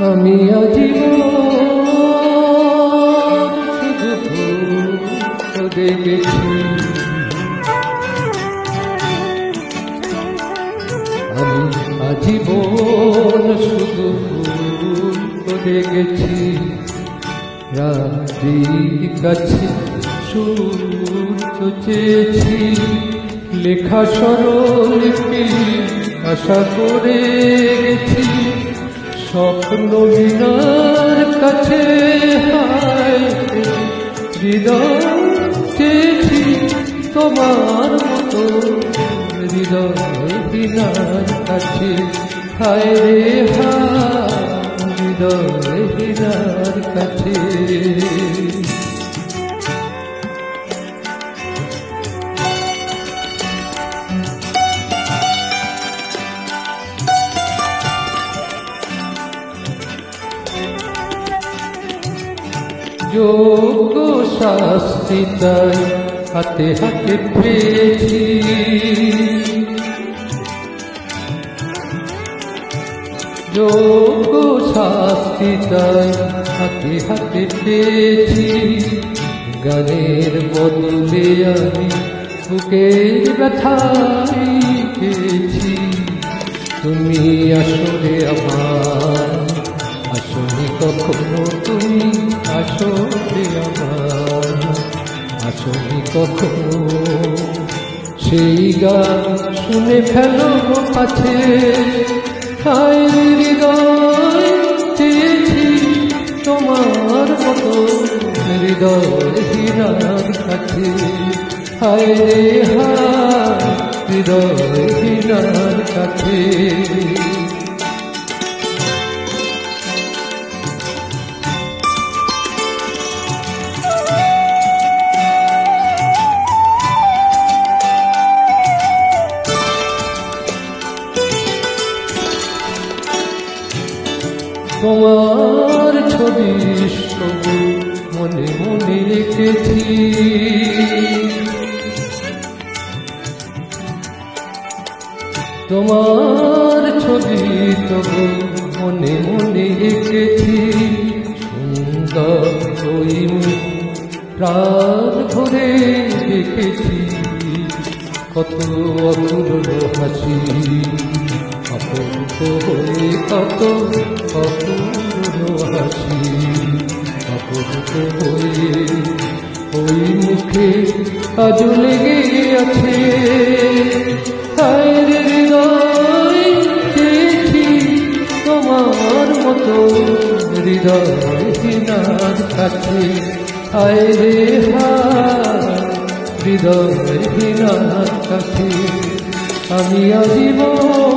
আমি আজীবন শুধু তোরে গেছি, আমি আজীবন শুধু তোরে গেছি। রাত্রির কাছে সূর্য চেয়েছি, লেখা স্বরলিপি আশা করে গেছি। স্বপ্ন মিনার কাছে হৃদয় চেয়েছি, তোমার মতো হৃদয় বিনার কাছে। হায় রে হায় হৃদয় বিনার কাছে। যোগ্য শাস্তি তাই হাতে হাতে পেয়েছি, যোগ্য শাস্তি তাই হাতে হাতে পেয়েছি। গানের বদলে আমি বুকের ব্যথাই পেয়েছি। তুমি আসলে আমার আসলে কখনো, তুমি আসলে আমার আসলে কখনো। সেই গান শুনে ফেলো কাছে, হায় হৃদয় চেয়েছি তোমার মতো হৃদয় হীরার কাছে। হায় রে হায় হৃদয় হীরার কাছে। তোমার ছবি সবু মনে মনে রেখেছি, তোমার ছবি তবু মনে মনে রেখেছি। সুন্দর ওই প্রাণ ভরে দেখেছি, কত অপূর্ব হাসি অপূর্ব হয়ে, কত অপূর্ব হাসি অপূর্ব হয়ে। ওই মুখে আজ লেগে আছে, হায় রে হৃদয় চেয়েছি তোমার মতো হৃদয় হীনার কাছে। হায় রে হায় হৃদয় হীনার কাছে। আমি আজীবন